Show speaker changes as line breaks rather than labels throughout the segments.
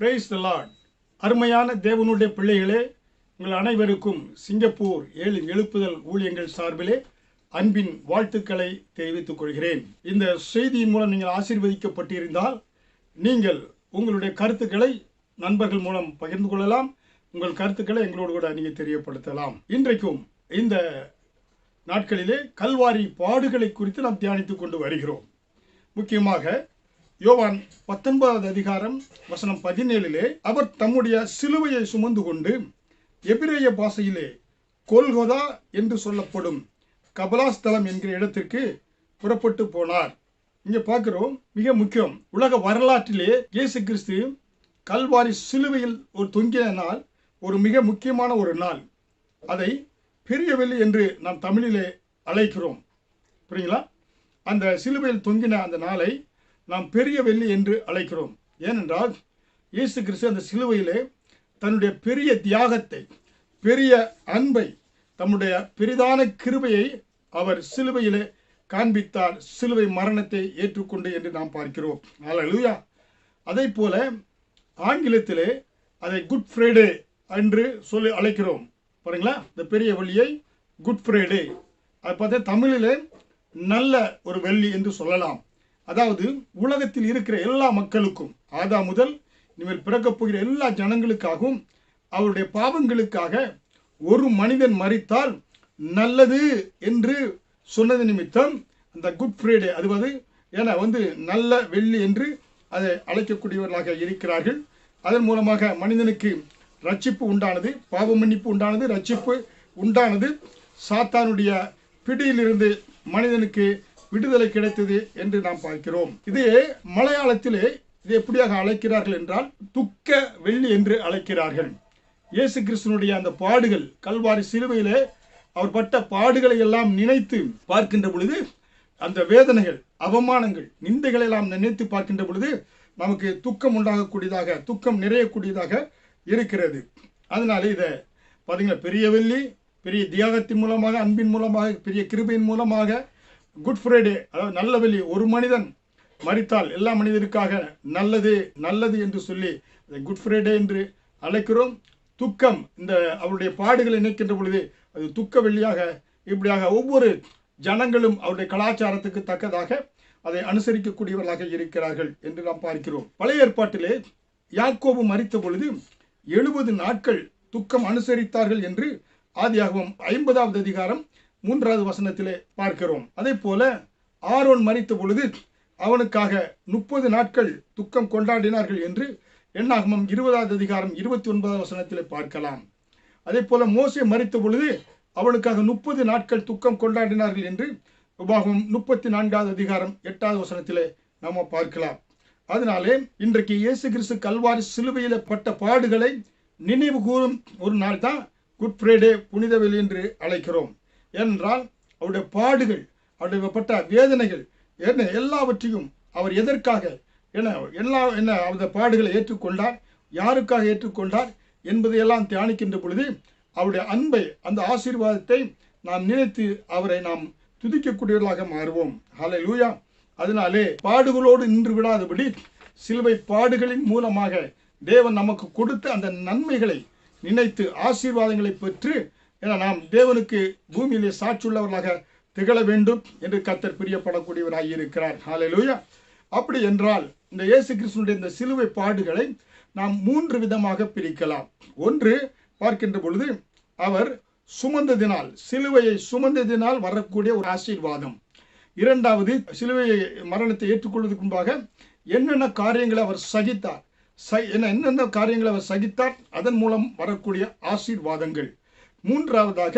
Praise the Lord. அருமையான தேவனுடைய பிள்ளைகளே, உங்கள் அனைவருக்கும் சிங்கப்பூர் 7 எழுப்புதல் ஊழியங்கள் சார்பிலே அன்பின் வாழ்த்துக்களை தெரிவித்துக் கொள்கிறேன். இந்த செய்தியின் மூலம் நீங்கள் ஆசீர்வதிக்கப்பட்டிருந்தால் நீங்கள் உங்களுடைய கருத்துக்களை நண்பர்கள் மூலம் பகிர்ந்து கொள்ளலாம். உங்கள் கருத்துக்களை எங்களோடு கூட நீங்கள் தெரியப்படுத்தலாம். இன்றைக்கும் இந்த நாட்களிலே கல்வாரி பாடுகளை குறித்து நாம் தியானித்துக் கொண்டு வருகிறோம். முக்கியமாக யோவான் 19வது அதிகாரம் வசனம் 17 அவர் தம்முடைய சிலுவையை சுமந்து கொண்டு எபிரேய பாஷையிலே கொல்கொதா என்று சொல்லப்படும் கபலாஸ்தலம் என்கிற இடத்திற்கு புறப்பட்டு போனார். இங்க பார்க்கிறோம், மிக முக்கியம். உலக வரலாற்றிலே இயேசு கிறிஸ்து கல்வாரி சிலுவையில் ஒரு தொங்கிய நாள் ஒரு மிக முக்கியமான ஒரு நாள். அதை பெரிய வெள்ளி என்று நாம் தமிழிலே அழைக்கிறோம். புரியுங்களா? அந்த சிலுவையில் தொங்கின அந்த நாளை நாம் பெரிய வெள்ளி என்று அழைக்கிறோம். ஏனென்றால் இயேசு கிறிஸ்து அந்த சிலுவையிலே தன்னுடைய பெரிய தியாகத்தை, பெரிய அன்பை, தம்முடைய பெரிதான கிருபையை அவர் சிலுவையிலே காண்பித்தார். சிலுவை மரணத்தை ஏற்றுக்கொண்டு என்று நாம் பார்க்கிறோம். அல்லேலூயா. அதை போல ஆங்கிலத்திலே அதை குட் ஃப்ரைடே என்று சொல்லி அழைக்கிறோம். பாருங்களா, இந்த பெரிய வெள்ளியை குட் ஃப்ரைடே. அதை பார்த்தா தமிழிலே நல்ல ஒரு வெள்ளி என்று சொல்லலாம். அதாவது உலகத்தில் இருக்கிற எல்லா மக்களுக்கும், ஆதா முதல் இனிமேல் பிறக்கப் போகிற எல்லா ஜனங்களுக்காகவும் அவருடைய பாவங்களுக்காக ஒரு மனிதன் மரித்தால் நல்லது என்று சொன்னது நிமித்தம் அந்த குட் ஃப்ரைடே, அது ஏன்னா நல்ல வெள்ளி என்று அதை அழைக்கக்கூடியவர்களாக இருக்கிறார்கள். அதன் மூலமாக மனிதனுக்கு ரட்சிப்பு உண்டானது, பாவ மன்னிப்பு உண்டானது, ரட்சிப்பு உண்டானது, சாத்தானுடைய பிடியிலிருந்து மனிதனுக்கு விடுதலை கிடைத்தது என்று நாம் பார்க்கிறோம். இதே மலையாளத்திலே இது எப்படியாக அழைக்கிறார்கள் என்றால் துக்க வெள்ளி என்று அழைக்கிறார்கள். இயேசு கிறிஸ்துனுடைய அந்த பாடுகள், கல்வாரி சிலுவையிலே அவர் பட்ட பாடுகளை எல்லாம் நினைத்து பார்க்கின்ற பொழுது, அந்த வேதனைகள், அவமானங்கள், நிந்தைகளை எல்லாம் நினைத்து பார்க்கின்ற பொழுது நமக்கு துக்கம் உண்டாகக்கூடியதாக, துக்கம் நிறையக்கூடியதாக இருக்கிறது. அதனால இதை பார்த்தீங்கன்னா பெரிய வெள்ளி, பெரிய தியாகத்தின் மூலமாக, அன்பின் மூலமாக, பெரிய கிருபையின் மூலமாக குட் ஃப்ரைடே, அதாவது நல்ல வெள்ளி, ஒரு மனிதன் மரித்தால் எல்லா மனிதருக்காக நல்லது நல்லது என்று சொல்லி அதை குட் ஃப்ரைடே என்று அழைக்கிறோம். துக்கம், இந்த அவருடைய பாடுகளை நினைக்கின்ற பொழுது அது துக்க வெள்ளியாக, இப்படியாக ஒவ்வொரு ஜனங்களும் அவருடைய கலாச்சாரத்துக்கு தக்கதாக அதை அனுசரிக்கக்கூடியவர்களாக இருக்கிறார்கள் என்று நாம் பார்க்கிறோம். பழைய ஏற்பாட்டிலே யாக்கோபு மரித்த பொழுது 70 நாட்கள் துக்கம் அனுசரித்தார்கள் என்று ஆதியாகமம் 50வது அதிகாரம் 3வது வசனத்திலே பார்க்கிறோம். அதே போல ஆரோன் மரித்த பொழுது அவனுக்காக 30 நாட்கள் துக்கம் கொண்டாடினார்கள் என்று எண்ணாகமம் 20வது அதிகாரம் 29வது வசனத்திலே பார்க்கலாம். அதே போல மோசே மரித்த பொழுது அவனுக்காக 30 நாட்கள் துக்கம் கொண்டாடினார்கள் என்று உபாகமம் 34வது அதிகாரம் 8வது வசனத்திலே நாம பார்க்கலாம். அதனாலே இன்றைக்கு இயேசு கிறிஸ்து கல்வாரி சிலுவையில பட்ட பாடுகளை நினைவு கூறும் ஒரு நாள் தான் குட் ஃப்ரைடே, புனித வெள்ளி என்று அழைக்கிறோம். ஏனென்றால் அவருடைய பாடுகள், அவருடைய பட்ட வேதனைகள், எல்லாவற்றையும் அவர் எதற்காக, அந்த பாடுகளை ஏற்றுக்கொண்டார், யாருக்காக ஏற்றுக்கொண்டார் என்பதையெல்லாம் தியானிக்கின்ற பொழுது அவருடைய அன்பை, அந்த ஆசீர்வாதத்தை நாம் நினைத்து அவரை நாம் துதிக்கக்கூடியவர்களாக மாறுவோம். ஹல்லேலூயா. அதனாலே பாடுகளோடு நின்று விடாதபடி சிலுவை பாடுகளின் மூலமாக தேவன் நமக்கு கொடுத்த அந்த நன்மைகளை நினைத்து ஆசீர்வாதங்களை பெற்று நாம் தேவனுக்கு பூமியிலே சாட்சியுள்ளவர்களாக திகழ வேண்டும் என்று கர்த்தர் பிரியப்படக்கூடியவராக இருக்கிறார். ஹல்லேலூயா. அப்படி என்றால் இந்த இயேசு கிறிஸ்துவினுடைய இந்த சிலுவை பாடுகளை நாம் 3 விதமாக பிரிக்கலாம். ஒன்று, பார்க்கின்ற பொழுது அவர் சுமந்ததினால், சிலுவையை சுமந்ததினால் வரக்கூடிய ஒரு ஆசீர்வாதம். இரண்டாவது, சிலுவையை மரணத்தை ஏற்றுக்கொள்வதற்கு முன்பாக என்னென்ன காரியங்களை அவர் சகித்தார், என்னென்ன காரியங்களை அவர் சகித்தார், அதன் மூலம் வரக்கூடிய ஆசீர்வாதங்கள். மூன்றாவதாக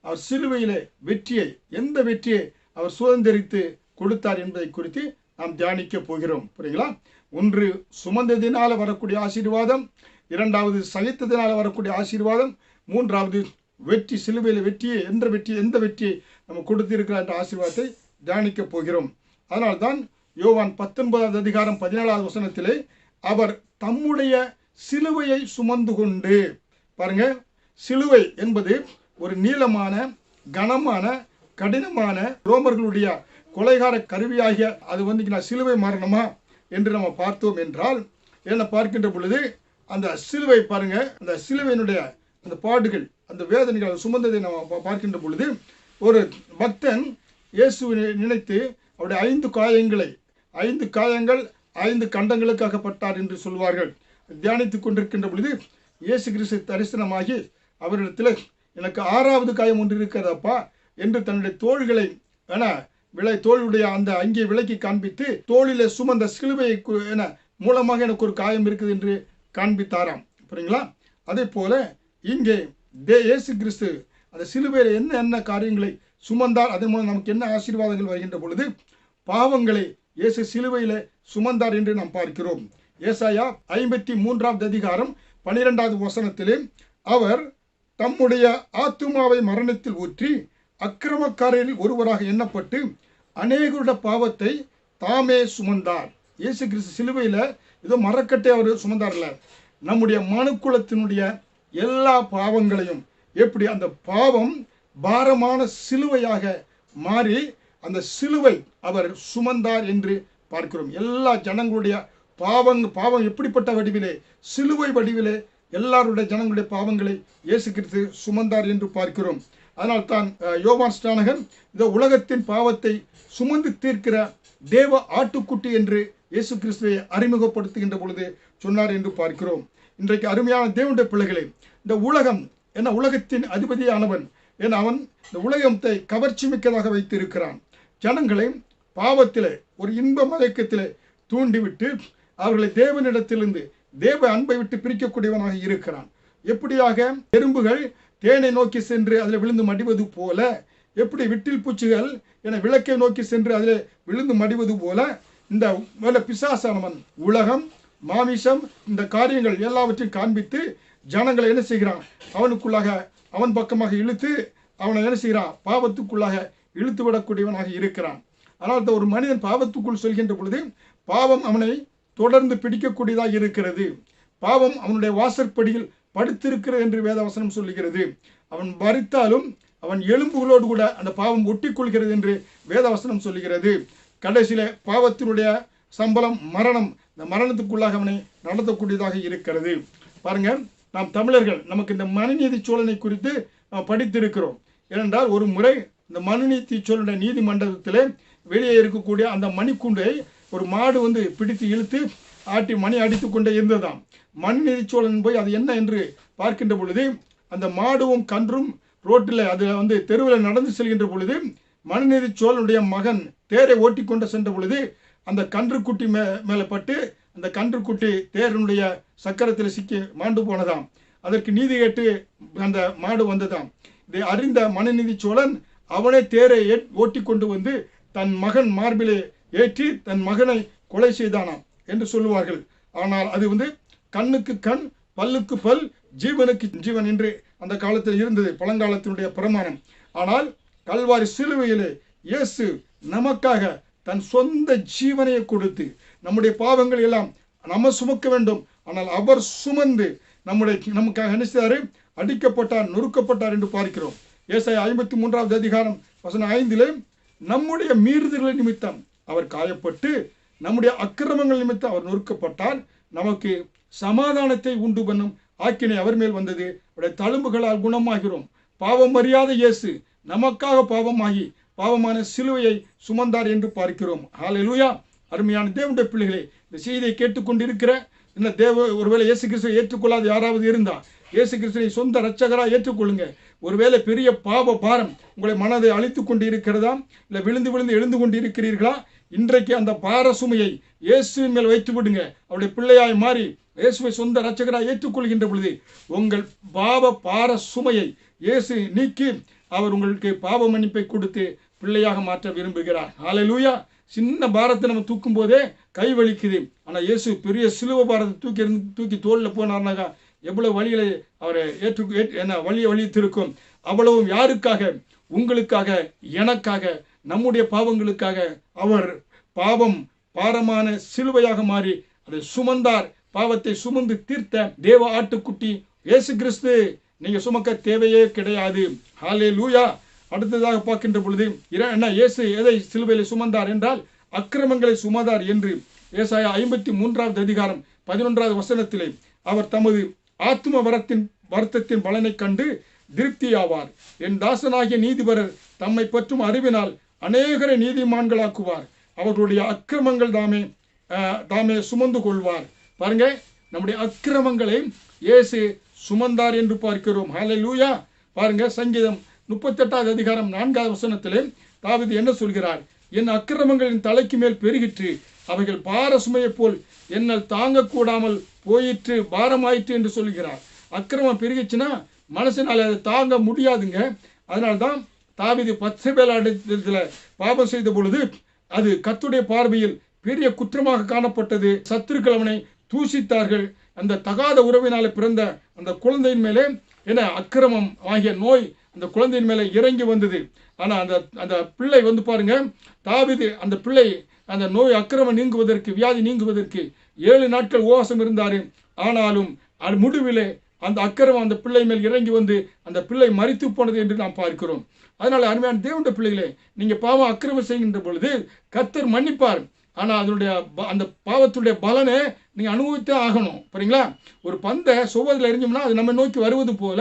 அவர் சிலுவையிலே வெற்றியை, எந்த வெற்றியை அவர் சுதந்திரித்து கொடுத்தார் என்பதை குறித்து நாம் தியானிக்க போகிறோம். புரியுங்களா? ஒன்று சுமந்ததினால வரக்கூடிய ஆசீர்வாதம், இரண்டாவது சகித்ததினால வரக்கூடிய ஆசீர்வாதம், மூன்றாவது வெற்றி, சிலுவையில் வெற்றியை, எந்த வெற்றியை நம்ம கொடுத்திருக்கிறார் என்ற ஆசீர்வாதத்தை தியானிக்க போகிறோம். அதனால்தான் யோவான் 19வது அதிகாரம் 17வது வசனத்திலே அவர் தம்முடைய சிலுவையை சுமந்து கொண்டு, பாருங்க, சிலுவை என்பது ஒரு நீளமான, கனமான, கடினமான, ரோமர்களுடைய கொலைகார கருவியாகிய அது சிலுவை மரணமா என்று நம்ம பார்த்தோம் என்றால் என்ன பார்க்கின்ற பொழுது அந்த சிலுவை பாருங்க, அந்த சிலுவையினுடைய அந்த பாடுகள், அந்த வேதனைகள் சுமந்ததை நம்ம பார்க்கின்ற பொழுது, ஒரு பக்தன் இயேசுவை நினைத்து அவருடைய 5 காயங்கள் 5 கண்டங்களுக்காக பட்டார் என்று சொல்வார்கள். தியானித்துக் கொண்டிருக்கின்ற பொழுது இயேசு கிறிஸ்து தரிசனமாகி அவரிடத்தில், எனக்கு 6வது காயம் ஒன்று இருக்கிறதப்பா என்று தன்னுடைய தோள்களை தோளுடைய அந்த அங்கே விலக்கி காண்பித்து, தோளிலே சுமந்த சிலுவையை மூலமாக எனக்கு ஒரு காயம் இருக்குது என்று காண்பித்தாராம். புரியுங்களா? அதே போல இங்கே இயேசு கிறிஸ்து அந்த சிலுவையில் என்ன காரியங்களை சுமந்தார், அதன் மூலம் நமக்கு என்ன ஆசீர்வாதங்கள் வருகின்ற பொழுது, பாவங்களை இயேசு சிலுவையிலே சுமந்தார் என்று நாம் பார்க்கிறோம். ஏசாயா 53வது அதிகாரம் 12வது வசனத்திலே, அவர் தம்முடைய ஆத்துமாவை மரணத்தில் ஊற்றி அக்கிரமக்காரரில் ஒருவராக எண்ணப்பட்டு அநேகருடைய பாவத்தை தாமே சுமந்தார். இயேசு கிறிஸ்து சிலுவையில் ஏதோ மரக்கட்டை அவர் சுமந்தார்ல, நம்முடைய மனுக்குலத்தினுடைய எல்லா பாவங்களையும் எப்படி அந்த பாவம் பாரமான சிலுவையாக மாறி அந்த சிலுவை அவர் சுமந்தார் என்று பார்க்கிறோம். எல்லா ஜனங்களுடைய பாவம் எப்படிப்பட்ட வடிவிலே, சிலுவை வடிவிலே எல்லாருடைய ஜனங்களுடைய பாவங்களை இயேசு கிறிஸ்து சுமந்தார் என்று பார்க்கிறோம். அதனால் தான் யோவான் ஸ்நானகன் இந்த உலகத்தின் பாவத்தை சுமந்து தீர்க்கிற தேவ ஆட்டுக்குட்டி என்று இயேசு கிறிஸ்துவை அறிமுகப்படுத்துகின்ற பொழுது சொன்னார் என்று பார்க்கிறோம். இன்றைக்கு அருமையான தேவனுடைய பிள்ளைகளே, இந்த உலகம் உலகத்தின் அதிபதியானவன் அவன் இந்த உலகத்தை கவர்ச்சி மிக்கதாக வைத்து இருக்கிறான். ஜனங்களை பாவத்திலே ஒரு இன்ப மயக்கத்திலே தூண்டிவிட்டு அவர்களை தேவனிடத்திலிருந்து தேவ அன்பை விட்டு பிரிக்கக்கூடியவனாக இருக்கிறான். எப்படியாக எறும்புகள் தேனை நோக்கி சென்று அதில் விழுந்து மடிவது போல, எப்படி விட்டில் பூச்சிகள் விளக்கை நோக்கி சென்று அதில் விழுந்து மடிவது போல, இந்த பிசாசானவன் உலகம், மாமிசம், இந்த காரியங்கள் எல்லாவற்றையும் காண்பித்து ஜனங்களை என்ன செய்கிறான், அவனுக்குள்ளாக அவன் பக்கமாக இழுத்து அவனை என்ன செய்கிறான், பாவத்துக்குள்ளாக இழுத்து விடக்கூடியவனாக இருக்கிறான். ஆனால் ஒரு மனிதன் பாவத்துக்குள் செல்கின்ற பொழுது பாவம் அவனை தொடர்ந்து பிடிக்கக்கூடியதாக இருக்கிறது. பாவம் அவனுடைய வாசற்படியில் படுத்திருக்கிறது என்று வேதவசனம் சொல்லுகிறது. அவன் மரித்தாலும் அவன் எலும்புகளோடு கூட அந்த பாவம் ஒட்டி கொள்கிறது என்று வேதவசனம் சொல்லுகிறது. கடைசியில பாவத்தினுடைய சம்பளம் மரணம். இந்த மரணத்துக்குள்ளாக அவனை நடத்தக்கூடியதாக இருக்கிறது. பாருங்க, நாம் தமிழர்கள் நமக்கு இந்த மனுநீதி சோழனை குறித்து நாம் படித்திருக்கிறோம். ஏனென்றால் ஒரு முறை இந்த மனுநீதி சோழனுடைய நீதிமன்றத்திலே வெளியே இருக்கக்கூடிய அந்த மணிக்குண்டை ஒரு மாடு பிடித்து இழுத்து ஆட்டி மணி அடித்து கொண்டே இருந்ததாம். மனுநீதி சோழன் போய் அது என்ன என்று பார்க்கின்ற பொழுது, அந்த மாடுவும் கன்றும் ரோட்டில் அது தெருவில் நடந்து செல்கின்ற பொழுது, மனுநீதி சோழனுடைய மகன் தேரை ஓட்டி கொண்டு சென்ற பொழுது அந்த கன்றுக்குட்டி மேலே பட்டு அந்த கன்றுக்குட்டி தேரனுடைய சக்கரத்தில் சிக்கி மாண்டு போனதாம். அதற்கு நீதி கேட்டு அந்த மாடு வந்ததாம். இதை அறிந்த மனுநீதி சோழன் அவனே தேரை ஓட்டி கொண்டு வந்து தன் மகன் மார்பிலே ஏற்றி தன் மகனை கொலை செய்தானாம் என்று சொல்லுவார்கள். ஆனால் அது கண்ணுக்கு கண், பல்லுக்கு பல், ஜீவனுக்கு ஜீவன் என்று அந்த காலத்தில் இருந்தது, பழங்காலத்தினுடைய பிரமாணம். ஆனால் கல்வாரி சிலுவையிலே இயேசு நமக்காக தன் சொந்த ஜீவனையை கொடுத்து நம்முடைய பாவங்கள் எல்லாம் நம்ம சுமக்க வேண்டும். ஆனால் அவர் சுமந்து நமக்காக என்ன செய்தாரு, அடிக்கப்பட்டார், நொறுக்கப்பட்டார் என்று பார்க்கிறோம். ஏசாயா 53வது அதிகாரம் வசனம் 5 நம்முடைய மீறுதல்கள் நிமித்தம் அவர் காயப்பட்டு நம்முடைய அக்கிரமங்கள் நிமித்தம் அவர் நொறுக்கப்பட்டால் நமக்கு சமாதானத்தை உண்டு பண்ணும் ஆக்கினை அவர் மேல் வந்தது, அவருடைய தழும்புகளால் குணமாகிறோம். பாவம் அறியாத இயேசு நமக்காக பாவமாகி பாவமான சிலுவையை சுமந்தார் என்று பார்க்கிறோம். ஹல்லேலூயா. அருமையான தேவனுடைய பிள்ளைகளே, இந்த செய்தியை கேட்டுக்கொண்டிருக்கிற இந்த ஒருவேளை இயேசு கிறிஸ்துவை ஏற்றுக்கொள்ளாத யாராவது இருந்தா இயேசு கிறிஸ்துவை சொந்த இரட்சகராக ஏற்றுக்கொள்ளுங்க. ஒருவேளை பெரிய பாவ பாரம் உங்களை மனதை அழித்து கொண்டு இருக்கிறதா, இல்லை விழுந்து விழுந்து எழுந்து கொண்டு இருக்கிறீர்களா, இன்றைக்கு அந்த பார சுமையை இயேசுவின் மேல் வைத்து விடுங்க. அவருடைய பிள்ளையாய் மாறி இயேசுவை சொந்த இரட்சகராக ஏற்றுக்கொள்கின்ற பொழுது உங்கள் பார சுமையை இயேசு நீக்கி அவர் உங்களுக்கு பாவ மன்னிப்பை கொடுத்து பிள்ளையாக மாற்ற விரும்புகிறார். ஹல்லேலூயா. சின்ன பாரத்தை நம்ம தூக்கும் போதே கை வலிக்குது. ஆனால் இயேசு பெரிய சிலுவை பாரத்தை தூக்கி தோளில் போனார்னாக்கா எவ்வளவு வழிகளை அவரை வலித்திருக்கும். அவ்வளவும் யாருக்காக? உங்களுக்காக, எனக்காக, நம்முடைய பாவங்களுக்காக அவர் பாரமான சிலுவையாக மாறி அதை சுமந்தார். பாவத்தை சுமந்து தீர்த்த தேவ ஆட்டுக்குட்டி இயேசு கிறிஸ்து. நீங்க சுமக்க தேவையே கிடையாது. ஹல்லேலூயா. அடுத்ததாக பார்க்கின்ற பொழுது இயேசு எதை சிலுவையில் சுமந்தார் என்றால் அக்கிரமங்களை சுமந்தார் என்று ஏசாயா 53வது அதிகாரம் 11வது வசனத்திலே அவர் தமது ஆத்தும வருத்தத்தின் பலனை கண்டு திருப்தியாவார். என் தாசனாகிய நீதிபரர் தம்மை பற்றும் அறிவினால் அநேகரை நீதிமான்களாக்குவார். அவர்களுடைய அக்கிரமங்கள் தாமே சுமந்து கொள்வார். பாருங்க, நம்முடைய அக்கிரமங்களை இயேசு சுமந்தார் என்று பார்க்கிறோம். ஹல்லேலூயா. பாருங்க, சங்கீதம் 38வது அதிகாரம் 4வது வசனத்திலே தாவீது என்ன சொல்கிறார்? என் அக்கிரமங்களின் தலைக்கு மேல் பெருகிற்று, அவைகள் பார சுமையை போல் என்னால் தாங்கக்கூடாமல் போயிற்று, பாரமாயிற்று என்று சொல்கிறார். அக்கிரமம் பெருகிச்சுன்னா மனசினால் அதை தாங்க முடியாதுங்க. அதனால்தான் தாவீது பத்சேபாளிடத்தில் பாவம் செய்த பொழுது அது கர்த்தருடைய பார்வையில் பெரிய குற்றமாக காணப்பட்டது. சத்துருக்கள் அவனை தூசித்தார்கள். அந்த தகாத உறவினால பிறந்த அந்த குழந்தையின் மேலே அக்கிரமம் ஆகிய நோய் அந்த குழந்தையின் மேலே இறங்கி வந்தது. ஆனா அந்த பிள்ளை பாருங்க, தாவீது அந்த பிள்ளை அந்த நோய் அக்கிரமம் நீங்குவதற்கு, வியாதி நீங்குவதற்கு 7 நாட்கள் உபவாசம் இருந்தாரு. ஆனாலும் அது முடிவிலே அந்த அக்கிரமம் அந்த பிள்ளை மேல் இறங்கி வந்து அந்த பிள்ளை மரித்து போனது என்று நாம் பார்க்கிறோம். அதனால அருமையான தேவனுடைய பிள்ளைகளே, நீங்க பாவம் அக்கிரமம் செய்கின்ற பொழுது கர்த்தர் மன்னிப்பார். ஆனா அதனுடைய அந்த பாவத்துடைய பலனை நீங்க அனுபவித்தே ஆகணும். சரிங்களா? ஒரு பந்தை சுவரில் எரிஞ்சோம்னா அது நம்ம நோக்கி வருவது போல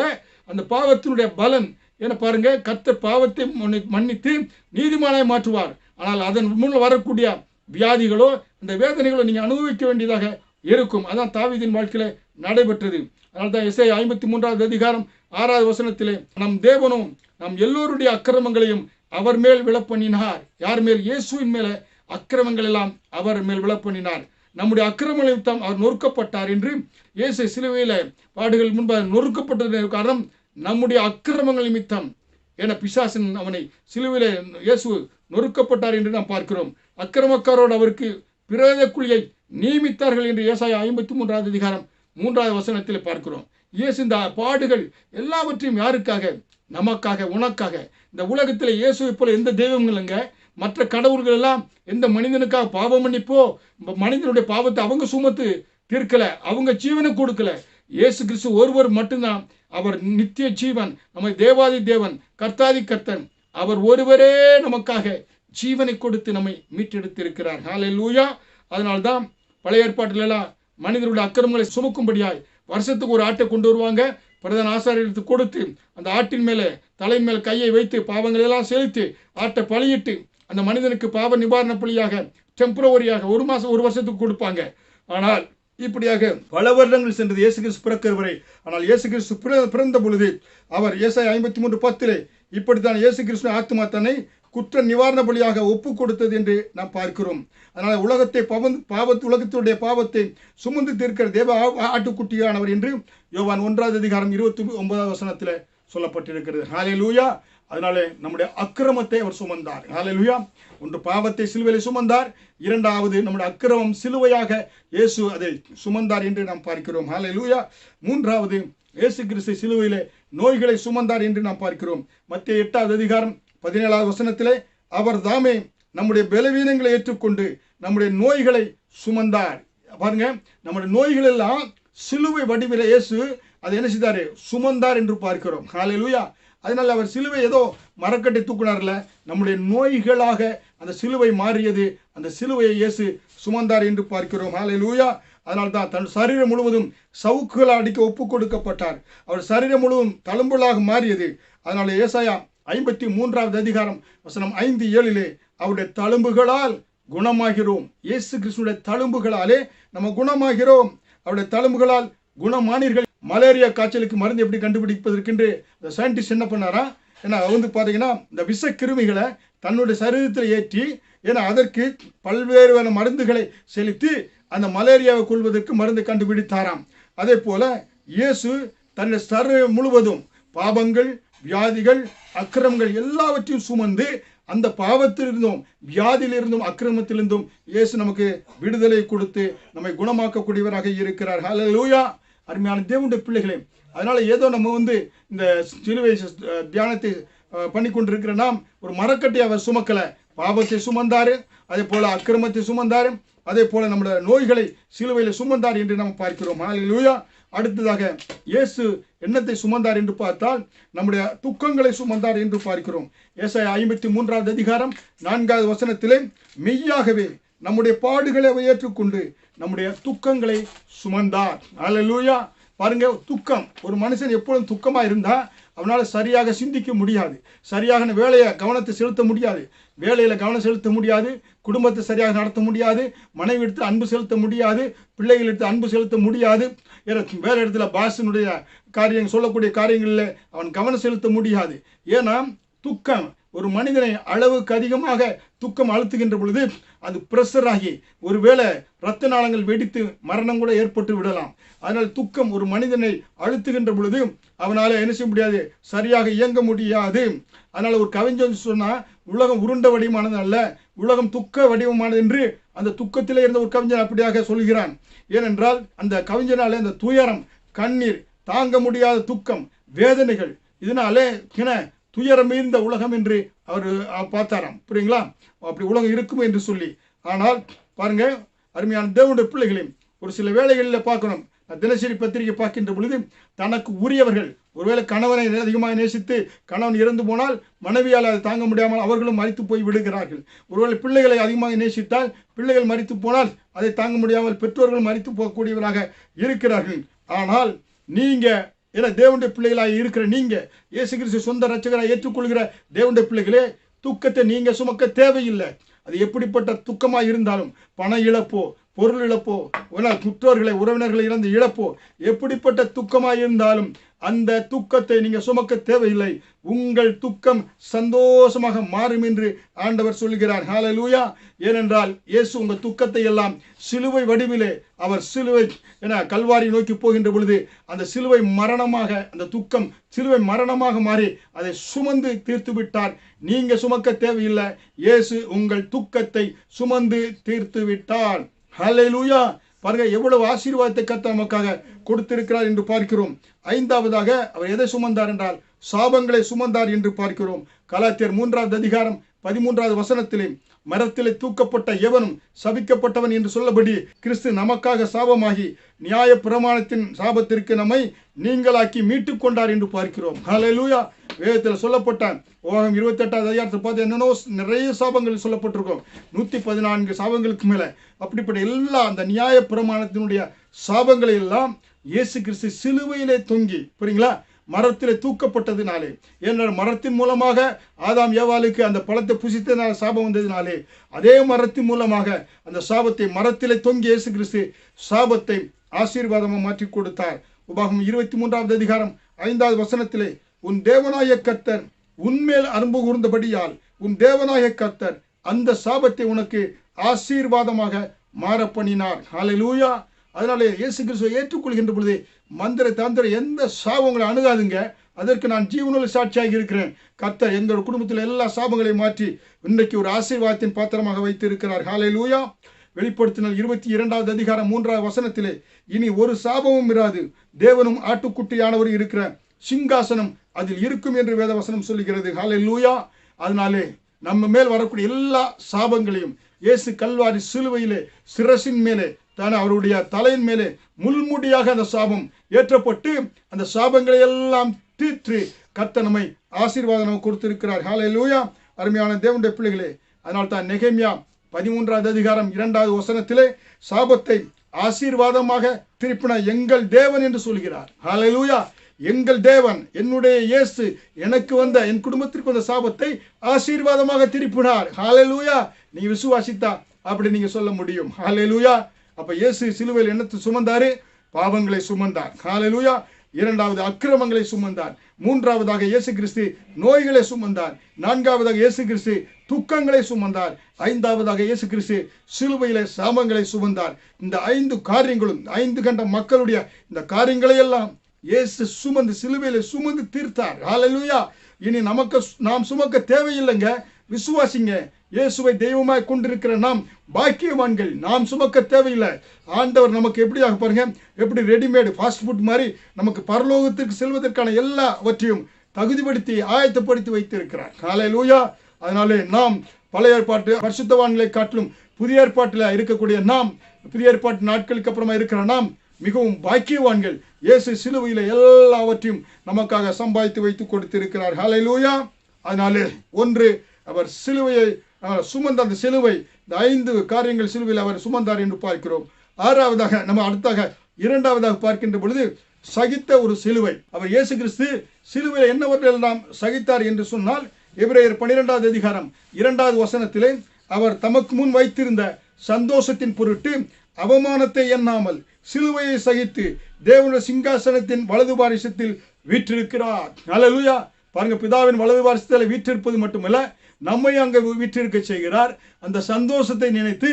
அந்த பாவத்தினுடைய பலன் என்ன பாருங்க, கர்த்தர் பாவத்தை மன்னித்து நீதிமானாய் மாற்றுவார். ஆனால் அதன் முன்னால் வரக்கூடிய வியாதிகளோ அந்த வேதனைகளோ நீங்க அனுபவிக்க வேண்டியதாக இருக்கும். அதான் தாவீதின் வாழ்க்கையில நடைபெற்றது. அதனால்தான் எசேயா 53வது அதிகாரம் 6வது வசனத்திலே நம் தேவனும் நம் எல்லோருடைய அக்கிரமங்களையும் அவர் மேல் விழப்பண்ணினார். யார் மேல்? இயேசுவின் மேல அக்கிரமங்கள் எல்லாம் அவர் மேல் விழப்பண்ணினார். நம்முடைய அக்கிரம நிமித்தம் அவர் நொறுக்கப்பட்டார் என்று இயேசு சிலுவையில பாடுகள் முன்பாக நொறுக்கப்பட்டது காரணம் நம்முடைய அக்கிரமங்கள் நிமித்தம். என பிசாசன் அவனை சிலுவையில இயேசு நொறுக்கப்பட்டார் என்று நாம் பார்க்கிறோம். அக்கிரமக்காரோடு அவருக்கு பிரேத குழியை நியமித்தார்கள் என்று ஏசாயா 53வது அதிகாரம் 3வது வசனத்தில் பார்க்கிறோம். இயேசு இந்த பாடுகள் எல்லாவற்றையும் யாருக்காக? நமக்காக, உனக்காக. இந்த உலகத்தில் இயேசுவை போல எந்த தெய்வம் இல்லைங்க. மற்ற கடவுள்கள் எல்லாம் எந்த மனிதனுக்காக பாவம் மன்னிப்போ மனிதனுடைய பாவத்தை அவங்க சுமத்து தீர்க்கல, அவங்க ஜீவனை கொடுக்கல. இயேசு கிறிஸ்து ஒருவர் மட்டும்தான். அவர் நித்திய ஜீவன், நம்ம தேவாதி தேவன், கர்த்தாதி கர்த்தன். அவர் ஒருவரே நமக்காக ஜீவனை கொடுத்து நம்மை மீட்டெடுத்திருக்கிறார். ஹல்லேலூயா. அதனால்தான் பழைய ஏற்பாட்டில் எல்லாம் மனிதனுடைய அக்கிரமங்களை சுமக்கும்படியாய் வருஷத்துக்கு ஒரு ஆட்டை கொண்டு வருவாங்க. பிரதான ஆசாரியர்களுக்கு கொடுத்து அந்த ஆட்டின் மேலே தலையின் மேல் கையை வைத்து பாவங்கள் எல்லாம் செலுத்தி ஆட்டை பலியிட்டு அந்த மனிதனுக்கு பாவ நிவாரண பலியாக டெம்பரவரியாக ஒரு வருஷத்துக்கு கொடுப்பாங்க. ஆனால் இப்படியாக பல வருடங்கள் சென்றது இயேசு கிறிஸ்து பிறக்கிற வரை. ஆனால் இயேசு கிறிஸ்து பிறந்த பொழுது அவர் ஏசாயா 53:10 இப்படித்தான் இயேசு கிறிஸ்து ஆத்துமா தன்னை குற்ற நிவாரண பலியாக ஒப்பு கொடுத்தது என்று நாம் பார்க்கிறோம். அதனால உலகத்துடைய பாவத்தை சுமந்து தீர்க்கிற தேவ ஆட்டுக்குட்டியானவர் என்று யோவான் 1வது அதிகாரம் 29வது வசனத்தில் சொல்லப்பட்டிருக்கிறது. ஹல்லேலூயா. அதனாலே நம்முடைய அக்கிரமத்தை அவர் சுமந்தார். ஹல்லேலூயா. ஒன்று பாவத்தை சிலுவையில் சுமந்தார், இரண்டாவது நம்முடைய அக்கிரமம் சிலுவையாக இயேசு அதை சுமந்தார் என்று நாம் பார்க்கிறோம். ஹல்லேலூயா. மூன்றாவது இயேசு கிறிஸ்து சிலுவையிலே நோய்களை சுமந்தார் என்று நாம் பார்க்கிறோம். மத்தேயு 8வது அதிகாரம் 17வது வசனத்திலே அவர் தாமே நம்முடைய பலவீனங்களை ஏற்றுக்கொண்டு நம்முடைய நோய்களை சுமந்தார். பாருங்க, நம்முடைய நோய்கள் எல்லாம் சிலுவை வடிவில இயேசு அதை என்ன செய்தாரு? சுமந்தார் என்று பார்க்கிறோம். ஹல்லேலூயா. அதனால அவர் சிலுவை ஏதோ மரக்கட்டை தூக்குனார்ல, நம்முடைய நோய்களாக அந்த சிலுவை மாறியது. அந்த சிலுவையை இயேசு சுமந்தார் என்று பார்க்கிறோம். ஹல்லேலூயா. அதனால்தான் தன் சரீரம் முழுவதும் சவுக்குகளை அடிக்க ஒப்பு கொடுக்கப்பட்டார். அவர் சரீரம் முழுவதும் தழும்புகளாக மாறியது. அதனால ஏசாயா 53வது அதிகாரம் வசனம் 5-7 அவருடைய தழும்புகளால் குணமாகிறோம். இயேசு கிறிஸ்துடைய தழும்புகளாலே நம்ம குணமாகிறோம். அவருடைய தழும்புகளால் குணமானீர்கள். மலேரியா காய்ச்சலுக்கு மருந்து எப்படி கண்டுபிடிப்பதற்கென்று இந்த சயின்டிஸ்ட் என்ன பண்ணாரா? ஏன்னா பார்த்தீங்கன்னா இந்த விஷ கிருமிகளை தன்னுடைய சரீரத்தில் ஏற்றி, ஏன்னா அதற்கு பல்வேறு மருந்துகளை செலுத்தி அந்த மலேரியாவை கொள்வதற்கு மருந்து கண்டுபிடித்தாராம். அதே போல இயேசு தன்னுடைய சரீரம் முழுவதும் பாவங்கள், வியாதிகள், அக்கிரமங்கள் எல்லாவற்றையும் சுமந்து அந்த பாவத்திலிருந்தும் வியாதியிலிருந்தும் அக்கிரமத்திலிருந்தும் இயேசு நமக்கு விடுதலை கொடுத்து நம்மை குணமாக்கக்கூடியவராக இருக்கிறார். ஹல்லேலூயா. அருமையான தேவனுடைய பிள்ளைகளே, அதனால ஏதோ நம்ம இந்த சிலுவை தியானத்தை பண்ணி கொண்டிருக்கிற நாம் ஒரு மரக்கட்டை அவர் சுமக்கல, பாவத்தை சுமந்தாரு, அதே போல அக்கிரமத்தை சுமந்தாரு, அதே போல நம்முடைய நோய்களை சிலுவையில் சுமந்தார் என்று நாம் பார்க்கிறோம். ஹல்லேலூயா. அடுத்ததாக இயேசு என்னத்தை சுமந்தார் என்று பார்த்தால் நம்முடைய துக்கங்களை சுமந்தார் என்று பார்க்கிறோம். ஏசாயா 53வது அதிகாரம் 4வது வசனத்திலே மெய்யாகவே நம்முடைய பாடுகளை அவர் ஏற்றுக்கொண்டு நம்முடைய துக்கங்களை சுமந்தார். அல்லேலூயா. பாருங்க, துக்கம், ஒரு மனுஷன் எப்பொழுதும் துக்கமாக இருந்தால் அவனால் சரியாக சிந்திக்க முடியாது, சரியாக வேலையை கவனத்தை செலுத்த முடியாது, வேலையில் கவனம் செலுத்த முடியாது, குடும்பத்தை சரியாக நடத்த முடியாது, மனைவி எடுத்து அன்பு செலுத்த முடியாது, பிள்ளைகள் எடுத்து அன்பு செலுத்த முடியாது, வேலை இடத்துல பாசனுடைய காரியங்கள் சொல்லக்கூடிய காரியங்களில் அவன் கவனம் செலுத்த முடியாது. ஏன்னா துக்கம் ஒரு மனிதனை அளவுக்கு அதிகமாக துக்கம் அழுத்துகின்ற பொழுது அது பிரஷர் ஆகி ஒருவேளை இரத்த நாளங்கள் வெடித்து மரணம் கூட ஏற்பட்டு விடலாம். அதனால் துக்கம் ஒரு மனிதனை அழுத்துகின்ற பொழுது அவனால் என்ன செய்ய முடியாது, சரியாக இயங்க முடியாது. அதனால் ஒரு கவிஞன் சொன்னால், உலகம் உருண்ட வடிவமானது அல்ல, உலகம் துக்க வடிவமானது என்று அந்த துக்கத்திலே இருந்த ஒரு கவிஞன் அப்படியாக சொல்கிறான். ஏனென்றால் அந்த கவிஞனாலே அந்த துயரம், கண்ணீர், தாங்க முடியாத துக்கம், வேதனைகள், இதனாலே துயரம் மீர்ந்த உலகம் என்று அவர் பார்த்தாராம். புரியுங்களா? அப்படி உலகம் இருக்கும் என்று சொல்லி. ஆனால் பாருங்க, அருமையான தேவனுடைய பிள்ளைகளையும் ஒரு சில வேளைகளில் பார்க்கணும். தினசரி பத்திரிகை பார்க்கின்ற பொழுது தனக்கு உரியவர்கள், ஒருவேளை கணவனை அதிகமாக நேசித்து கணவன் இறந்து போனால் மனைவியால் அதை தாங்க முடியாமல் அவர்களும் மரித்து போய் விடுகிறார்கள். ஒருவேளை பிள்ளைகளை அதிகமாக நேசித்தால் பிள்ளைகள் மரித்து போனால் அதை தாங்க முடியாமல் பெற்றோர்கள் மரித்து போகக்கூடியவராக இருக்கிறார்கள். ஆனால் நீங்கள் ஏன்னா தேவனுடைய பிள்ளைகளாக இருக்கிற நீங்கள், இயேசு கிறிஸ்து சொந்த ரட்சகராக ஏற்றுக்கொள்கிற தேவனுடைய பிள்ளைகளே, துக்கத்தை நீங்கள் சுமக்க தேவையில்லை. அது எப்படிப்பட்ட துக்கமாக இருந்தாலும், பண இழப்போ, பொருள் இழப்போ, குற்றோர்களை உறவினர்களை இழந்து இழப்போ, எப்படிப்பட்ட துக்கமாக இருந்தாலும் அந்த துக்கத்தை நீங்கள் சுமக்க தேவையில்லை. உங்கள் துக்கம் சந்தோஷமாக மாறும் என்று ஆண்டவர் சொல்கிறார். ஹல்லேலூயா. ஏனென்றால் இயேசு உங்கள் துக்கத்தை எல்லாம் சிலுவை வடிவிலே, அவர் சிலுவை கல்வாரி நோக்கி போகின்ற பொழுது அந்த சிலுவை மரணமாக, அந்த துக்கம் சிலுவை மரணமாக மாறி அதை சுமந்து தீர்த்து விட்டார். நீங்க சுமக்க தேவையில்லை. இயேசு உங்கள் துக்கத்தை சுமந்து தீர்த்து விட்டார். ஹல்லேலூயா. பாருங்க, எவ்வளவு ஆசீர்வாதத்தை கர்த்தர் நமக்காக கொடுத்திருக்கிறார் என்று பார்க்கிறோம். ஐந்தாவதாக அவர் எதை சுமந்தார் என்றால் சாபங்களை சுமந்தார் என்று பார்க்கிறோம். கலாத்தியர் 3வது அதிகாரம் 13வது வசனத்திலே, மரத்திலே தூக்கப்பட்ட எவனும் சபிக்கப்பட்டவன் என்று சொல்லபடி கிறிஸ்து நமக்காக சாபமாகி நியாய பிரமாணத்தின் சாபத்திற்கு நம்மை நீங்களாக்கி மீட்டு கொண்டார் என்று பார்க்கிறோம். ஹல்லேலூயா. வேதத்தில் சொல்லப்பட்ட ஓகம் 28வது அதிகாரத்தில் பார்த்து என்னென்னோ நிறைய சாபங்கள் சொல்லப்பட்டிருக்கும். 114 சாபங்களுக்கு மேலே. அப்படிப்பட்ட எல்லா அந்த நியாய பிரமாணத்தினுடைய சாபங்களை எல்லாம் இயேசு கிறிஸ்து சிலுவையிலே தொங்கி, புரியுங்களா, மரத்திலே தூக்கப்பட்டதினாலே, ஏனென்றால் மரத்தின் மூலமாக ஆதாம் ஏவாளுக்கு அந்த பழத்தை புசித்ததினால சாபம் வந்ததினாலே, அதே மரத்தின் மூலமாக அந்த சாபத்தை மரத்திலே தொங்கி இயேசு கிறிஸ்து சாபத்தை ஆசீர்வாதமாக மாற்றி கொடுத்தார். உபாகமம் 23வது அதிகாரம் 5வது வசனத்திலே, உன் தேவனாய கர்த்தர் உன்மேல் அன்பு கூர்ந்தபடியால் உன் தேவனாய கர்த்தர் அந்த சாபத்தை உனக்கு ஆசீர்வாதமாக மாற பண்ணினார். ஹல்லேலூயா. அதனாலே இயேசு கிறிஸ்துவை ஏற்றுக்கொள்கின்ற பொழுது மந்திர தந்திர எந்த சாபங்களை அணுகாதுங்க. அதற்கு நான் ஜீவனுள்ள சாட்சியாக இருக்கிறேன். கர்த்தர் எங்கள் குடும்பத்தில் எல்லா சாபங்களையும் மாற்றி இன்றைக்கு ஒரு ஆசீர்வாதத்தின் பாத்திரமாக வைத்து இருக்கிறார். ஹல்லேலூயா. வெளிப்படுத்தினால் 22வது அதிகாரம் 3வது வசனத்திலே, இனி ஒரு சாபமும் இராது, தேவனும் ஆட்டுக்குட்டியானவர் இருக்கிற சிங்காசனம் அதில் இருக்கும் என்று வேத வசனம் சொல்லுகிறது. ஹல்லேலூயா. அதனாலே நம்ம மேல் வரக்கூடிய எல்லா சாபங்களையும் இயேசு கல்வாரி சிலுவையிலே சிரசின் மேலே தானே அவருடைய தலையின் மேலே முள்முடியாக அந்த சாபம் ஏற்றப்பட்டு அந்த சாபங்களை எல்லாம் தீர்த்து கர்த்தர் நம்மை ஆசீர்வாதம் கொடுத்திருக்கிறார். ஹல்லேலூயா. அருமையான தேவனுடைய பிள்ளைகளே, அதனால் தான் நெகேமியா 13வது அதிகாரம் 2வது வசனத்திலே சாபத்தை ஆசீர்வாதமாக திருப்பின எங்கள் தேவன் என்று சொல்கிறார். ஹல்லேலூயா. எங்கள் தேவன், என்னுடைய இயேசு எனக்கு வந்த, என் குடும்பத்திற்கு வந்த சாபத்தை ஆசீர்வாதமாக திருப்பினார். ஹல்லேலூயா. நீங்க விசுவாசித்தா அப்படி நீங்க சொல்ல முடியும். ஹல்லேலூயா. அப்ப இயேசு சிலுவையில் என்னத்தை சுமந்தாரு? பாவங்களை சுமந்தார். ஹல்லேலூயா. 2வது அக்கிரமங்களை சுமந்தார். 3வதாக இயேசு கிறிஸ்து நோய்களை சுமந்தார். 4வதாக இயேசு கிறிஸ்து துக்கங்களை சுமந்தார். 5வதாக இயேசு கிறிஸ்து சிலுவையிலே சாபங்களை சுமந்தார். இந்த 5 காரியங்களும் 5 கண்ட மக்களுடைய இந்த காரியங்களை எல்லாம் இயேசு சுமந்து சிலுவையிலே சுமந்து தீர்த்தார். ஹல்லேலூயா. இனி நாம் சுமக்க தேவையில்லைங்க. விசுவாசிங்க. இயேசுவை தெய்வமாய் கொண்டிருக்கிற நாம் பாக்கியவான்கள். நாம் சுமக்க தேவையில்லை. ஆண்டவர் நமக்கு எப்படியாக பாருங்க, எப்படி ரெடிமேடு ஃபாஸ்ட் ஃபுட் மாதிரி நமக்கு பரலோகத்திற்கு செல்வதற்கான எல்லாவற்றையும் தகுதிப்படுத்தி ஆயத்தப்படுத்தி வைத்திருக்கிறார். ஹல்லேலூயா. அதனாலே நாம் பழைய ஏற்பாட்டு பரிசுத்தவான்களை காட்டிலும் புதிய ஏற்பாட்டில் இருக்கக்கூடிய நாம், புதிய ஏற்பாட்டு நாட்களுக்கு அப்புறமா இருக்கிற நாம் மிகவும் பாக்கியவான்கள். இயேசு சிலுவையில் எல்லாவற்றையும் நமக்காக சம்பாதித்து வைத்து கொடுத்திருக்கிறார். ஹல்லேலூயா. அதனாலே ஒன்று, அவர் சிலுவையை சுமந்த அந்த சிலுவை இந்த 5 காரியங்கள் சிலுவையில் அவர் சுமந்தார் என்று பார்க்கிறோம். ஆறாவதாக நம்ம அடுத்தாக இரண்டாவதாக பார்க்கின்ற பொழுது சகித்த ஒரு சிலுவை. அவர் இயேசு கிறிஸ்து சிலுவையில் என்னவற்றையெல்லாம் சகித்தார் என்று சொன்னால், எபிரேயர் 12வது அதிகாரம் 2வது வசனத்திலே, அவர் தமக்கு முன் வைத்திருந்த சந்தோஷத்தின் பொருட்டு அவமானத்தை எண்ணாமல் சிலுவையை சகித்து தேவனுடைய சிங்காசனத்தின் வலது பாரிசத்தில் வீற்றிருக்கிறார். அல்லேலூயா. பாருங்க, பிதாவின் வலது பாரிசத்தில் வீற்றிருப்பது மட்டுமல்ல, நம்மை அங்கே வீற்றிருக்க செய்கிறார். அந்த சந்தோஷத்தை நினைத்து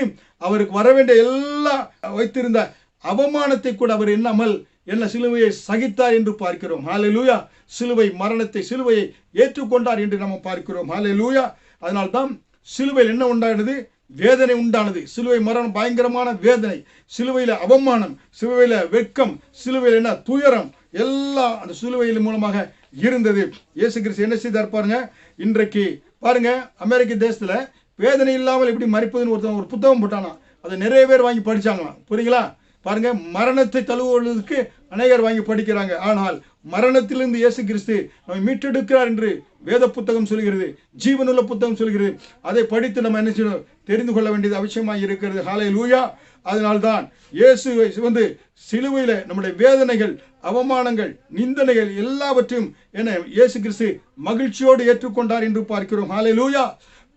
அவருக்கு வர வேண்டிய எல்லா வைத்திருந்த அவமானத்தை கூட அவர் எண்ணாமல் என்ன சிலுவையை சகித்தார் என்று பார்க்கிறோம். ஹல்லேலூயா. சிலுவை மரணத்தை, சிலுவையை ஏற்றுக்கொண்டார் என்று நம்ம பார்க்கிறோம். ஹல்லேலூயா. அதனால்தான் சிலுவையில் என்ன உண்டானது? வேதனை உண்டானது. சிலுவை மரணம் பயங்கரமான வேதனை, சிலுவையில் அவமானம், சிலுவையில் வெட்கம், சிலுவையில் என்ன துயரம், எல்லாம் அந்த சிலுவையில் மூலமாக இருந்தது. இயேசு கிறிஸ்து என்ன செய்தார் பாருங்க. இன்றைக்கு பாருங்க, அமெரிக்க தேசத்துல வேதனை இல்லாமல் எப்படி மரிப்பதுன்னு ஒரு புத்தகம் போட்டானா, அதை நிறைய பேர் வாங்கி படிச்சாங்களாம். புரியுங்களா? பாருங்க, மரணத்தை தழுவுவதற்கு அநேகர் வாங்கி படிக்கிறாங்க. ஆனால் மரணத்திலிருந்து இயேசு கிறிஸ்து நம்மை மீட்டெடுக்கிறார் என்று வேத புத்தகம் சொல்கிறது, ஜீவனுள்ள புத்தகம் சொல்கிறது. அதை படித்து நம்ம என்ன செய்யணும்? தெரிந்து கொள்ள வேண்டியது அவசியமாக இருக்கிறது. ஹல்லேலூயா. அதனால்தான் இயேசுவை சிலுவையில நம்முடைய வேதனைகள், அவமானங்கள், நிந்தனைகள் எல்லாவற்றையும் என்ன இயேசு கிறிஸ்து மகிழ்ச்சியோடு ஏற்றுக்கொண்டார் என்று பார்க்கிறோம். ஹல்லேலூயா.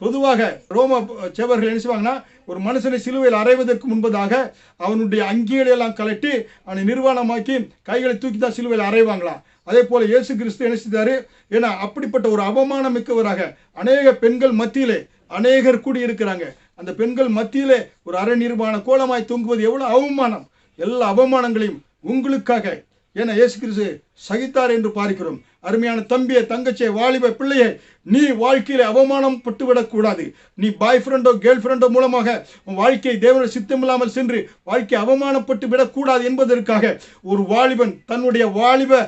பொதுவாக ரோம சேவர்கள் என்ன செய்வாங்கன்னா, ஒரு மனுஷனை சிலுவையில் அறைவதற்கு முன்பதாக அவனுடைய அங்கிகளை எல்லாம் கலட்டி அவனை நிர்வாணமாக்கி கைகளை தூக்கி தான் சிலுவையில் அறைவாங்களாம். அதே போல இயேசு கிறிஸ்து என்ன செய்தாரு? ஏன்னா அப்படிப்பட்ட ஒரு அவமானம் மிக்கவராக அநேக பெண்கள் மத்தியிலே அநேகர் கூடி இருக்கிறாங்க. அந்த பெண்கள் மத்தியிலே ஒரு அரை நிர்வாண கோலமாய் தூங்குவது எவ்வளவு அவமானம்! எல்லா அவமானங்களையும் உங்களுக்காக ஏன்னா இயேசு கிறிஸ்து சகித்தார் என்று பார்க்கிறோம். அருமையான தம்பியை, தங்கச்சியை, வாலிப பிள்ளையை, நீ வாழ்க்கையில அவமானம் பட்டுவிடக் கூடாது. நீ பாய் ஃப்ரெண்டோ கேர்ள் ஃப்ரெண்டோ மூலமாக உன் வாழ்க்கையை தேவனுடைய சித்தமில்லாமல் சென்று வாழ்க்கை அவமானப்பட்டு விடக்கூடாது என்பதற்காக ஒரு வாலிபன் தன்னுடைய வாலிப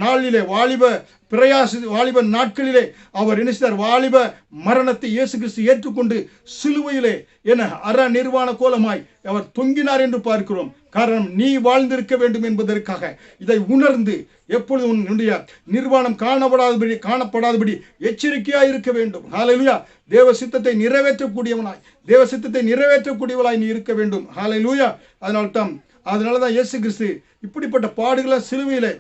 நாளிலே, வாலிப நாட்களிலே அவர் என்ன வாலிப மரணத்தை இயேசு கிறிஸ்து ஏற்றுக்கொண்டு சிலுவையிலே அற நிர்வாண கோலமாய் அவர் தொங்கினார் என்று பார்க்கிறோம். காரணம், நீ வாழ்ந்திருக்க வேண்டும் என்பதற்காக. இதை உணர்ந்து எப்பொழுது உன்னுடைய நிர்வாணம் காணப்படாதபடி எச்சரிக்கையாய் இருக்க வேண்டும். ஹல்லேலூயா. தேவ சித்தத்தை நிறைவேற்றக்கூடியவளாய் நீ இருக்க வேண்டும். ஹல்லேலூயா. அதனாலதான் இயேசு கிறிஸ்து இப்படிப்பட்ட பாடுகளை சிலுவையிலே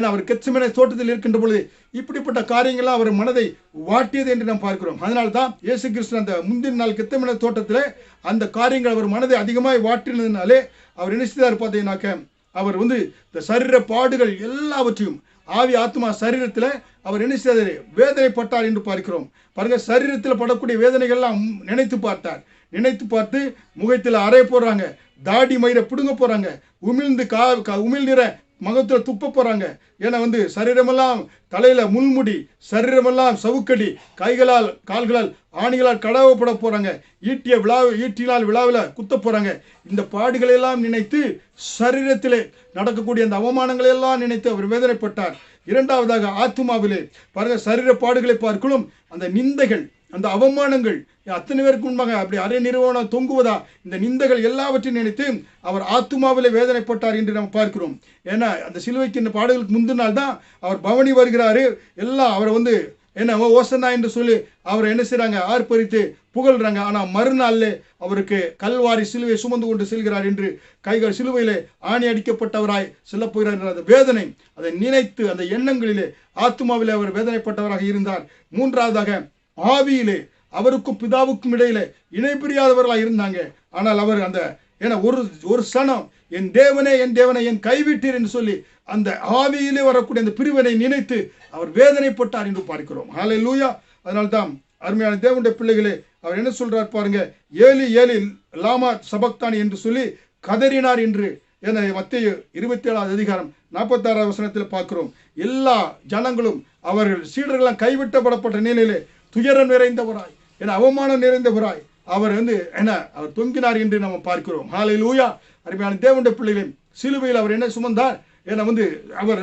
அவர் கெத்செமனே தோட்டத்தில் இருக்கின்ற பொழுது இப்படிப்பட்ட காரியங்கள்லாம் அவர் மனதை வாட்டியது என்று நாம் பார்க்கிறோம். அதனால்தான் இயேசு கிறிஸ்து அந்த முந்தின நாள் கெத்செமனே தோட்டத்திலே அந்த காரியங்கள் அவர் மனதை அதிகமாக வாட்டினதுனாலே அவர் என்ன செய்தார் பார்த்தீங்கன்னாக்க, அவர் இந்த சரீர பாடுகள் எல்லாவற்றையும் ஆவி ஆத்மா சரீரத்தில் அவர் என்ன செய்தார்? வேதனைப்பட்டார் என்று பார்க்கிறோம். பாருங்க, சரீரத்தில் படக்கூடிய வேதனைகள்லாம் நினைத்து பார்த்து முகத்தில் அறைய போடுறாங்க, தாடி மயிரை பிடுங்க போறாங்க, உமிழ்நீர முகத்தில் துப்ப போறாங்க. ஏன்னா சரீரமெல்லாம் தலையில முள்முடி, சரீரமெல்லாம் சவுக்கடி, கைகளால் கால்களால் ஆணிகளால் கடவப்பட போறாங்க, ஈட்டினால் விழாவில் குத்த போறாங்க. இந்த பாடுகளை எல்லாம் நினைத்து சரீரத்திலே நடக்கக்கூடிய அந்த அவமானங்களை எல்லாம் நினைத்து அவர் வேதனைப்பட்டார். இரண்டாவதாக ஆத்துமாவிலே பாருங்க, சரீர பாடுகளை பார்க்கலும் அந்த நிந்தைகள், அந்த அவமானங்கள் அத்தனை பேருக்கு முன்பாக அப்படி அரை நிறுவனம் தொங்குவதா, இந்த நிந்தைகள் எல்லாவற்றையும் நினைத்து அவர் ஆத்துமாவிலே வேதனைப்பட்டார் என்று நாம் பார்க்கிறோம். ஏன்னா அந்த சிலுவைக்கு இந்த பாடுகளுக்கு முந்தின நாள் தான் அவர் பவனி வருகிறாரு. எல்லாம் அவர் ஓசன்னா என்று சொல்லி அவர் என்ன செய்றாங்க? ஆர்ப்பரித்து புகழ்றாங்க. ஆனா மறுநாள்லே அவருக்கு கல்வாரி சிலுவை சுமந்து கொண்டு செல்கிறார் என்று கைகள் சிலுவையிலே ஆணி அடிக்கப்பட்டவராய் செல்ல போகிறார். அந்த வேதனை, அதை நினைத்து அந்த எண்ணங்களிலே ஆத்துமாவிலே அவர் வேதனைப்பட்டவராக இருந்தார். மூன்றாவதாக ஆவியிலே அவருக்கும் பிதாவுக்கும் இடையிலே இணை பிரியாதவர்களாக இருந்தாங்க. ஆனால் அவர் ஒரு சனம் என் தேவனே என் கைவிட்டீர் என்று சொல்லி அந்த ஆவியிலே வரக்கூடிய அந்த பிரிவினை நினைத்து அவர் வேதனைப்பட்டார் என்று பார்க்கிறோம். ஹல்லேலூயா. அதனால்தான் அருமையான தேவனுடைய பிள்ளைகளே, அவர் என்ன சொல்றார் பாருங்க, ஏலி ஏலி லாமா சபக்தானி என்று சொல்லி கதறினார் என்று மத்தேயு 27வது அதிகாரம் 46வது வசனத்தில் பார்க்கிறோம். எல்லா ஜனங்களும் அவர்கள் சீடர்களாம் கைவிட்டப்படப்பட்ட நிலையிலே துயரம் நிறைந்தவராய், அவமானம் நிறைந்தவராய் அவர் அவர் தொங்கினார் என்று நம்ம பார்க்கிறோம். ஹல்லேலூயா. அருமையான தேவனுடைய பிள்ளைகளே, சிலுவையில் அவர் என்ன சுமந்தார்? அவர்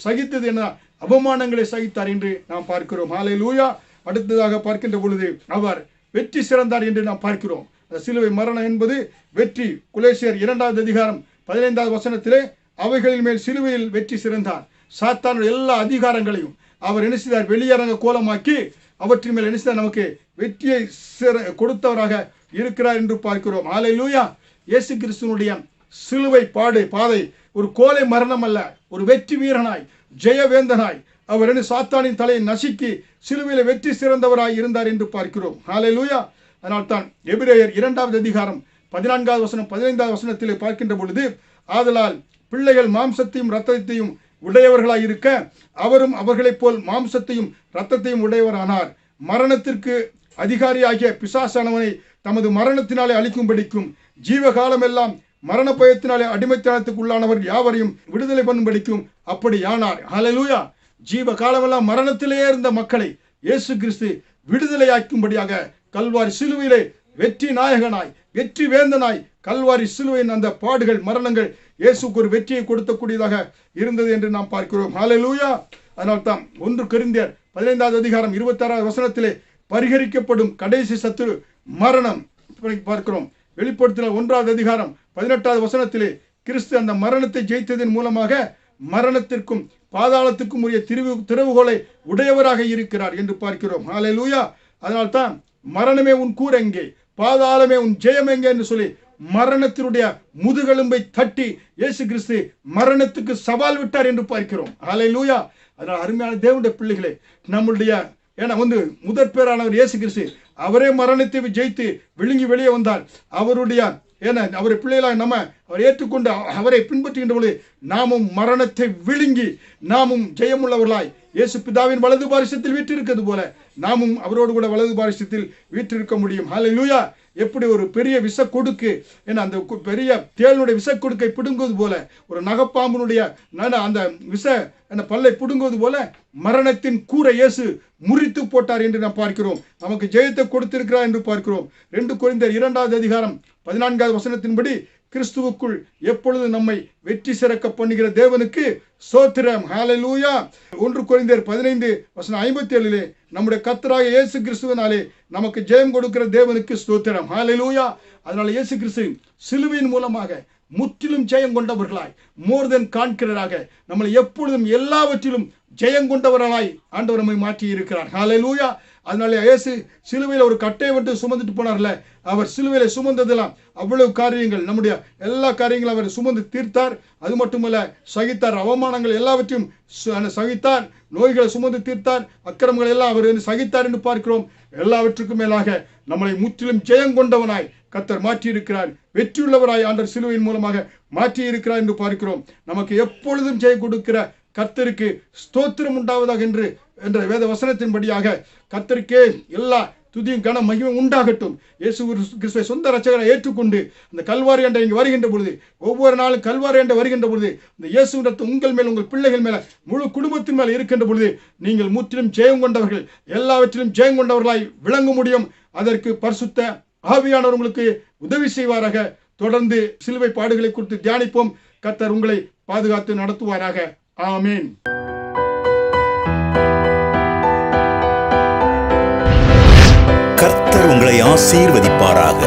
சகித்தது என்ன? அவமானங்களை சகித்தார் என்று நாம் பார்க்கிறோம். ஹல்லேலூயா. அடுத்ததாக பார்க்கின்ற பொழுது அவர் வெற்றி சிறந்தார் என்று நாம் பார்க்கிறோம். சிலுவை மரணம் என்பது வெற்றி. கொலோசியர் 2வது அதிகாரம் 15வது வசனத்திலே அவைகளின் மேல் சிலுவையில் வெற்றி சிறந்தார். சாத்தானுடைய எல்லா அதிகாரங்களையும் அவர் என்ன செய்தார்? வெளியரங்க கோலமாக்கி அவற்றின் மேல் என்ன செய்தார்? நமக்கு வெற்றியை கொடுத்தவராக இருக்கிறார் என்று பார்க்கிறோம். ஹல்லேலூயா. இயேசு கிறிஸ்துவினுடைய சிலுவை பாதை ஒரு கோலை மரணம் அல்ல, ஒரு வெற்றி வீரனாய் ஜெயவேந்தனாய் அவர் சாத்தானின் தலையை நசுக்கி சிலுவையில் வெற்றி சிறந்தவராய் இருந்தார் என்று பார்க்கிறோம். ஹல்லேலூயா. அதனால்தான் எபிரேயர் 2வது அதிகாரம் 14வது வசனம் 15வது வசனத்திலே பார்க்கின்ற பொழுது, ஆதலால் பிள்ளைகள் மாம்சத்தையும் இரத்தத்தையும் உடையவர்களாய் இருக்க அவரும் அவர்களைப் போல் மாம்சத்தையும் இரத்தத்தையும் உடையவரானார். மரணத்திற்கு அதிகாரியாகிய பிசாசானவனை தமது மரணத்தினாலே அழிக்கும்படிக்கும் ஜீவகாலமெல்லாம் மரண பயத்தினாலே அடிமைத்தனத்துக்கு உள்ளானவர் யாவரையும் விடுதலை பண்ணும்படிக்கும் அப்படியானார். ஹல்லேலூயா. ஜீவ காலமெல்லாம் மரணத்திலே இருந்த மக்களை இயேசு கிறிஸ்து விடுதலையாக்கும்படியாக கல்வாரி சிலுவையிலே வெற்றி நாயகனாய் வெற்றி வேந்தனாய் கல்வாரி சிலுவையின் அந்த பாடுகள் மரணங்கள் இயேசுக்கு ஒரு வெற்றியை கொடுக்கக்கூடியதாக இருந்தது என்று நாம் பார்க்கிறோம். ஹல்லேலூயா. அதனால்தான் 1 கொரிந்தியர் 15வது அதிகாரம் 26வது வசனத்திலே பரிகரிக்கப்படும் கடைசி சத்துரு மரணம் பார்க்கிறோம். வெளிப்படுத்தின 1வது அதிகாரம் 18வது வசனத்திலே கிறிஸ்து அந்த மரணத்தை ஜெயித்ததன் மூலமாக மரணத்திற்கும் பாதாளத்துக்கும் உரிய திறவுகோலை உடையவராக இருக்கிறார் என்று பார்க்கிறோம். ஹல்லேலூயா. அதனால்தான் மரணமே உன் கூர் எங்கே, பாதாளமே உன் ஜெயம் எங்கே என்று சொல்லி மரணத்தினுடைய முதுகெலும்பை தட்டி இயேசு கிறிஸ்து மரணத்துக்கு சவால் விட்டார் என்று பார்க்கிறோம். ஹல்லேலூயா. அதனால் அருமையான தேவனுடைய பிள்ளைகளே, நம்முடைய முதற் பேரானவர் இயேசு கிறிஸ்து அவரே மரணத்தை ஜெயித்து விழுங்கி வெளியே வந்தார். அவருடைய அவரை பிள்ளைகளாக நம்ம அவர் ஏற்றுக்கொண்டு அவரை பின்பற்றுகின்ற பொழுது நாமும் மரணத்தை விழுங்கி நாமும் ஜெயமுள்ளவர்களாய் இயேசு பிதாவின் வலது பாரிசத்தில் வீற்றிருக்கிறது போல நாமும் அவரோடு கூட வலது பாரிசத்தில் வீற்றிருக்க முடியும். ஹல்லேலூயா. எப்படி ஒரு பெரிய விஷ கொடுக்கு அந்த பெரிய தேளுடைய விஷ கொடுக்கை பிடுங்குவது போல, ஒரு நகப்பாம்பினுடைய அந்த விஷ பல்லை பிடுங்குவது போல மரணத்தின் கூரை இயேசு முறித்து போட்டார் என்று நாம் பார்க்கிறோம். நமக்கு ஜெயத்தை கொடுத்திருக்கிறார் என்று பார்க்கிறோம். 2 கொரிந்தியர் 2வது அதிகாரம் 14வது வசனத்தின்படி கிறிஸ்துவுக்குள் எப்பொழுது நம்மை வெற்றி சிறக்க பண்ணுகிற தேவனுக்கு ஸ்தோத்திரம். ஹல்லேலூயா. 1 கொரிந்தியர் 15:57 நம்முடைய கர்த்தராகிய இயேசு கிறிஸ்துவினாலே நமக்கு ஜெயம் கொடுக்கிற தேவனுக்கு ஸ்தோத்திரம். ஹல்லேலூயா. அதனால இயேசு கிறிஸ்து சிலுவையின் மூலமாக முற்றிலும் ஜெயம் கொண்டவர்களாய் மோர் தென் கான்கரராக நம்மளை எப்பொழுதும் எல்லாவற்றிலும் ஜெயம் கொண்டவர்களாய் ஆண்டவர் நம்மை மாற்றி இருக்கிறார். ஹல்லேலூயா. அதனால இயேசு சிலுவையில் ஒரு கட்டையை விட்டு சுமந்துட்டு போனார்ல, அவர் சிலுவையில சுமந்ததெல்லாம் அவ்வளவு காரியங்கள், நம்முடைய எல்லா காரியங்களும் அவர் சுமந்து தீர்த்தார். அது மட்டுமல்ல, சகித்தார். அவமானங்கள் எல்லாவற்றையும் சகித்தார். நோய்களை சுமந்து தீர்த்தார். அக்கிரமங்கள் எல்லாம் அவர் சகித்தார் என்று பார்க்கிறோம். எல்லாவற்றுக்கும் மேலாக நம்மளை முற்றிலும் ஜெயம் கொண்டவனாய் கர்த்தர் மாற்றி இருக்கிறார். வெற்றியுள்ளவராய் ஆண்டவர் சிலுவையின் மூலமாக மாற்றி இருக்கிறார் என்று பார்க்கிறோம். நமக்கு எப்பொழுதும் ஜெயம் கொடுக்கிற கர்த்தருக்கு ஸ்தோத்திரம் உண்டாவதாக என்ற வேத வசனத்தின்படியாக கர்த்தருக்கே எல்லா துதியும் கன மகிமை உண்டாகட்டும். இயேசு கிறிஸ்துவை சொந்த இரட்சகரை ஏற்றுக்கொண்டு அந்த கல்வாரி ஆண்டை இங்கே வருகின்ற பொழுது, ஒவ்வொரு நாளும் கல்வாரி ஆண்டை வருகின்ற பொழுது, இந்த இயேசுவின் உங்கள் மேல் உங்கள் பிள்ளைகள் மேல முழு குடும்பத்தின் மேல் இருக்கின்ற பொழுது நீங்கள் முற்றிலும் ஜெயம் கொண்டவர்கள், எல்லாவற்றிலும் ஜெயம் கொண்டவர்களாய் விளங்க முடியும். அதற்கு பரிசுத்த ஆவியானவர் உங்களுக்கு உதவி செய்வாராக. தொடர்ந்து சிலுவை பாடுகளை குறித்து தியானிப்போம். கர்த்தர் உங்களை பாதுகாத்து நடத்துவாராக. ஆமென்.
கர்த்தர் உங்களை ஆசீர்வதிப்பாராக.